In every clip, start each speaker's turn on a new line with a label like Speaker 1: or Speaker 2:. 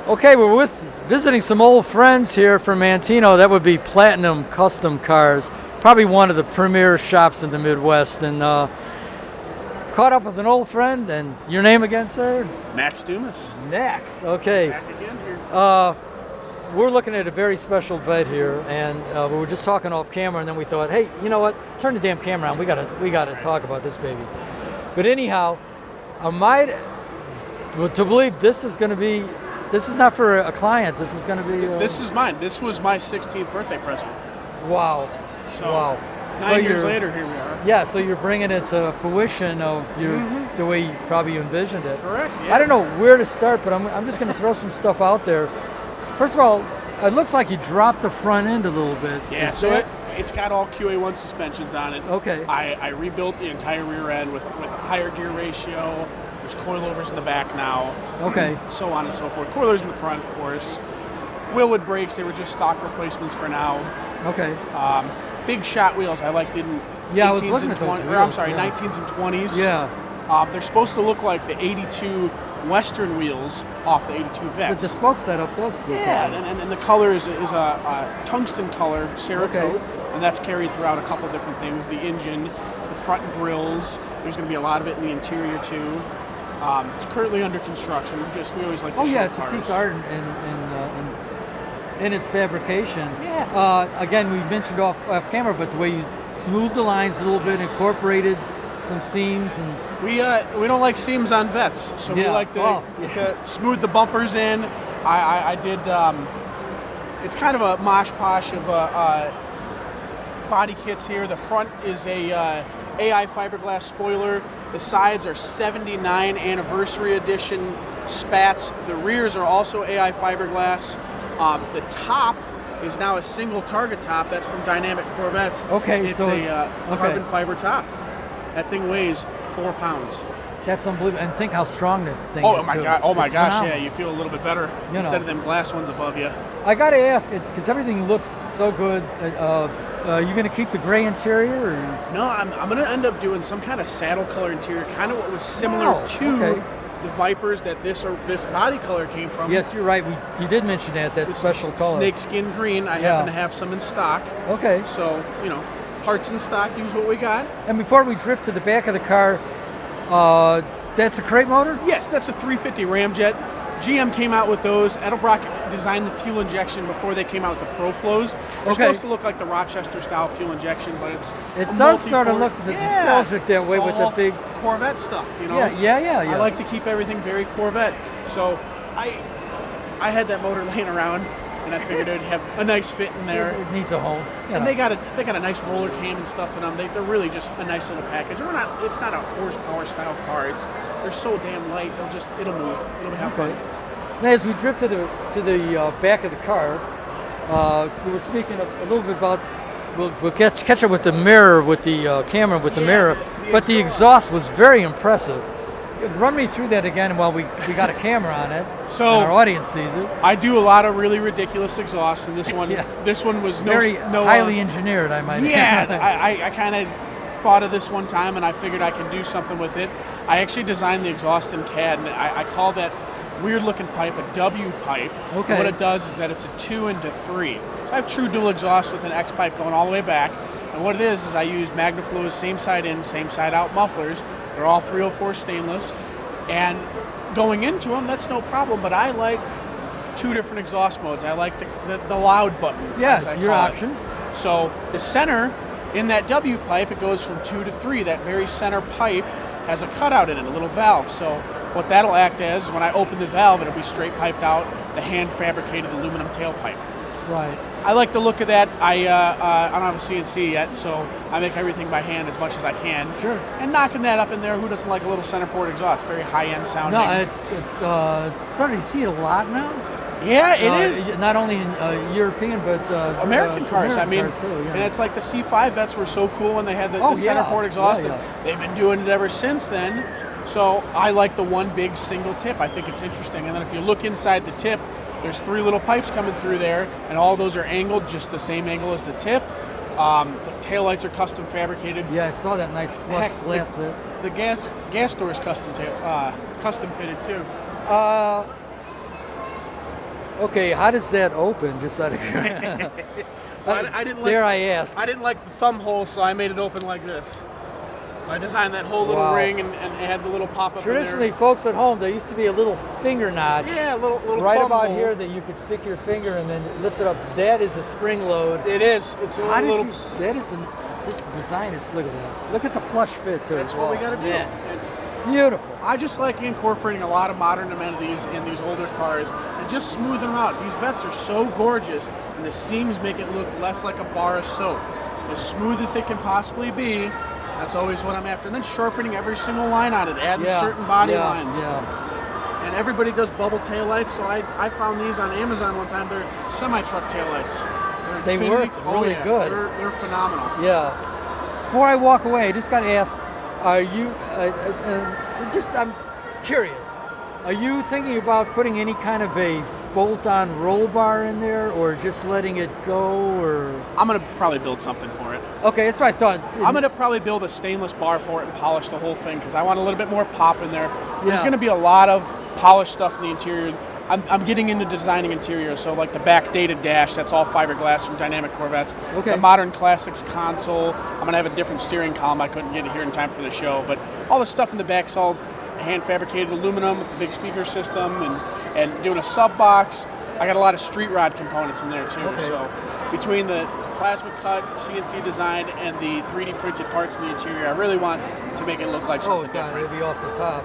Speaker 1: Okay, we're visiting some old friends here from Mantino. That would be Platinum Custom Cars, probably one of the premier shops in the Midwest. And caught up with an old friend. And your name again, sir?
Speaker 2: Max Dumas.
Speaker 1: Max. Okay.
Speaker 2: Back again here.
Speaker 1: We're looking at a very special vet here, and we were just talking off camera, and then we thought, hey, you know what? Turn the damn camera on. We gotta talk about this baby. But anyhow, to believe this is going to be. This is not for a client. This is going to be.
Speaker 2: This is mine. This was my 16th birthday present.
Speaker 1: Wow.
Speaker 2: So
Speaker 1: wow.
Speaker 2: 9 years later, here we are.
Speaker 1: Yeah. So you're bringing it to fruition of the way you probably envisioned it.
Speaker 2: Correct. Yeah.
Speaker 1: I don't know where to start, but I'm just going to throw some stuff out there. First of all, it looks like you dropped the front end a little bit.
Speaker 2: Yeah. So it's got all QA1 suspensions on it.
Speaker 1: Okay.
Speaker 2: I rebuilt the entire rear end with a higher gear ratio. There's coilovers in the back now.
Speaker 1: Okay.
Speaker 2: So on and so forth. Coilers in the front, of course. Wheelwood brakes, they were just stock replacements for now.
Speaker 1: Okay.
Speaker 2: Big shot wheels. I liked it in
Speaker 1: 18s and 20s.
Speaker 2: I'm sorry, 19s and 20s.
Speaker 1: Yeah.
Speaker 2: They're supposed to look like the 82 Western wheels off the 82 Vettes.
Speaker 1: But the spoke setup does.
Speaker 2: Yeah, and the color is a tungsten color Cerakote, and that's carried throughout a couple different things. The engine, the front grills. There's going to be a lot of it in the interior too. It's currently under construction. We always like to show
Speaker 1: it's
Speaker 2: cars.
Speaker 1: a piece of art in its fabrication.
Speaker 2: Yeah.
Speaker 1: Again, we mentioned off camera, but the way you smoothed the lines a little bit, incorporated some seams, and
Speaker 2: we don't like seams on Vettes, so we like to smooth the bumpers in. I did. It's kind of a mosh posh of body kits here. The front is a AI fiberglass spoiler. The sides are 79 anniversary edition spats. The rears are also AI fiberglass. The top is now a single target top. That's from Dynamic Corvettes.
Speaker 1: Okay,
Speaker 2: it's a carbon fiber top. That thing weighs 4 pounds.
Speaker 1: That's unbelievable. And think how strong that thing is.
Speaker 2: Oh my god! Oh my gosh!
Speaker 1: Phenomenal.
Speaker 2: Yeah, you feel a little bit better instead of them glass ones above you.
Speaker 1: I got to ask, because everything looks so good. You going to keep the gray interior? Or?
Speaker 2: No, I'm going to end up doing some kind of saddle color interior, kind of what was similar to the Vipers that this body color came from.
Speaker 1: Yes, you're right. You did mention that
Speaker 2: this
Speaker 1: special color.
Speaker 2: Snakeskin green. I happen to have some in stock.
Speaker 1: Okay.
Speaker 2: So, parts in stock, use what we got.
Speaker 1: And before we drift to the back of the car, that's a crate motor?
Speaker 2: Yes, that's a 350 Ramjet. GM came out with those. Edelbrock designed the fuel injection before they came out with the ProFlows. They're supposed to look like the Rochester style fuel injection, but
Speaker 1: it does sort of look nostalgic that way with the big
Speaker 2: Corvette stuff,
Speaker 1: Yeah.
Speaker 2: I like to keep everything very Corvette. So I had that motor laying around, and I figured it'd have a nice fit in there.
Speaker 1: It needs a home.
Speaker 2: And they got a nice roller cam and stuff in them. They're really just a nice little package. It's not a horsepower style car. They're so damn light. It'll move. It'll have fun.
Speaker 1: Now, as we drift to the back of the car, we were speaking a little bit about. We'll catch up with the mirror, with the camera, with the mirror. But the exhaust was very impressive. Run me through that again while we got a camera on it,
Speaker 2: so
Speaker 1: and our audience sees it.
Speaker 2: I do a lot of really ridiculous exhausts, and this one was
Speaker 1: very highly engineered, I might add.
Speaker 2: I kind of thought of this one time, and I figured I could do something with it. I actually designed the exhaust in CAD, and I call that weird-looking pipe a W pipe.
Speaker 1: Okay.
Speaker 2: And what it does is that it's a 2 into 3. So I have true dual exhaust with an X pipe going all the way back, and what it is I use MagnaFlow's same side in, same side out mufflers. They're all 304 stainless, and going into them, that's no problem, but I like 2 different exhaust modes. I like the loud button.
Speaker 1: Yeah, your options.
Speaker 2: So the center, in that W pipe, it goes from 2 to 3. That very center pipe has a cutout in it, a little valve. So what that'll act as, when I open the valve, it'll be straight piped out, the hand-fabricated aluminum tailpipe.
Speaker 1: Right.
Speaker 2: I like the look of that. I don't have a CNC yet, so I make everything by hand as much as I can.
Speaker 1: Sure.
Speaker 2: And knocking that up in there, who doesn't like a little center port exhaust? Very high-end sounding.
Speaker 1: No, it's starting to see it a lot now.
Speaker 2: Yeah, it is.
Speaker 1: Not only in European, but
Speaker 2: American cars.
Speaker 1: American cars too,
Speaker 2: and it's like the C5 Vets were so cool when they had the center port exhaust. They've been doing it ever since then. So I like the one big single tip. I think it's interesting. And then if you look inside the tip, there's 3 little pipes coming through there, and all those are angled just the same angle as the tip. The taillights are custom fabricated.
Speaker 1: Yeah, I saw that nice flat flip.
Speaker 2: The gas door is custom fitted too.
Speaker 1: Okay, how does that open? Just out of
Speaker 2: So I didn't
Speaker 1: dare
Speaker 2: like,
Speaker 1: I ask?
Speaker 2: I didn't like the thumb hole, so I made it open like this. I designed that whole little
Speaker 1: Wow.
Speaker 2: ring and it had the little pop-up in there.
Speaker 1: Traditionally, folks at home, there used to be a little finger notch.
Speaker 2: Yeah, little
Speaker 1: right
Speaker 2: thumb
Speaker 1: about
Speaker 2: hole.
Speaker 1: here that you could stick your finger and then lift it up. That is a spring load.
Speaker 2: It is. It's a
Speaker 1: How did
Speaker 2: little.
Speaker 1: you? That is just design is. Look at that. Look at the flush fit too.
Speaker 2: That's what we got to do.
Speaker 1: Yeah.
Speaker 2: And
Speaker 1: Beautiful.
Speaker 2: I just like incorporating a lot of modern amenities in these older cars and just smoothing them out. These Vettes are so gorgeous, and the seams make it look less like a bar of soap. As smooth as it can possibly be. That's always what I'm after. And then sharpening every single line on it, adding certain body lines.
Speaker 1: Yeah.
Speaker 2: And everybody does bubble taillights, so I found these on Amazon one time. They're semi-truck taillights.
Speaker 1: They work really good.
Speaker 2: They're phenomenal.
Speaker 1: Yeah. Before I walk away, I just got to ask: are you? I'm curious. Are you thinking about putting any kind of a bolt-on roll bar in there, or just letting it go, or?
Speaker 2: I'm gonna probably build something for it.
Speaker 1: Okay, that's what I thought.
Speaker 2: I'm gonna probably build a stainless bar for it and polish the whole thing because I want a little bit more pop in there. There's gonna be a lot of polished stuff in the interior. I'm getting into designing interiors, so like the backdated dash, that's all fiberglass from Dynamic Corvettes.
Speaker 1: Okay.
Speaker 2: The Modern Classics console, I'm gonna have a different steering column. I couldn't get it here in time for the show, but all the stuff in the back's all hand fabricated aluminum with the big speaker system and doing a sub box. I got a lot of street rod components in there too.
Speaker 1: Okay.
Speaker 2: So between the plasma cut, CNC design, and the 3D printed parts in the interior, I really want to make it look like something
Speaker 1: God,
Speaker 2: different.
Speaker 1: it'll be off the top.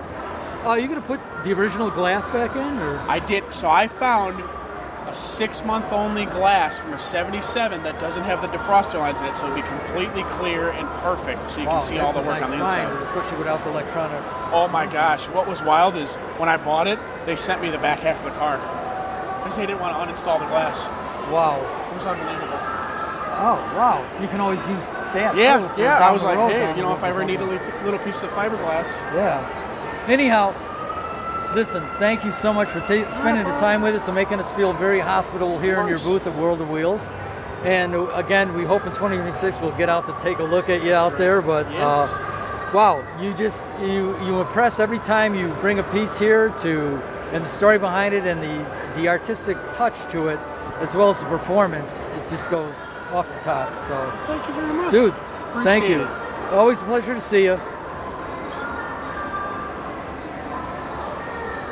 Speaker 1: Are you gonna put the original glass back in, or?
Speaker 2: I did. So I found a 6-month-only glass from a 77 that doesn't have the defroster lines in it, so it'll be completely clear and perfect, so you can see all the work on the inside.
Speaker 1: Especially without the electronic.
Speaker 2: Oh my gosh! What was wild is when I bought it, they sent me the back half of the car because they didn't want to uninstall the glass.
Speaker 1: Wow.
Speaker 2: It was unbelievable.
Speaker 1: Oh wow! You can always use that.
Speaker 2: Yeah,
Speaker 1: too, for
Speaker 2: yeah.
Speaker 1: down
Speaker 2: I was
Speaker 1: the
Speaker 2: like,
Speaker 1: road,
Speaker 2: hey,
Speaker 1: down
Speaker 2: you
Speaker 1: the
Speaker 2: know,
Speaker 1: road
Speaker 2: if I
Speaker 1: or
Speaker 2: ever need a
Speaker 1: something.
Speaker 2: little piece of fiberglass.
Speaker 1: Yeah. Anyhow, listen. Thank you so much for spending the time with us and making us feel very hospitable here in your booth at World of Wheels. And again, we hope in 2026 we'll get out to take a look at you out there. But
Speaker 2: Yes.
Speaker 1: wow, you impress every time you bring a piece here and the story behind it and the artistic touch to it, as well as the performance. It just goes off the top. So,
Speaker 2: Thank you very much.
Speaker 1: dude, thank
Speaker 2: Appreciate
Speaker 1: you.
Speaker 2: it.
Speaker 1: Always a pleasure to see you.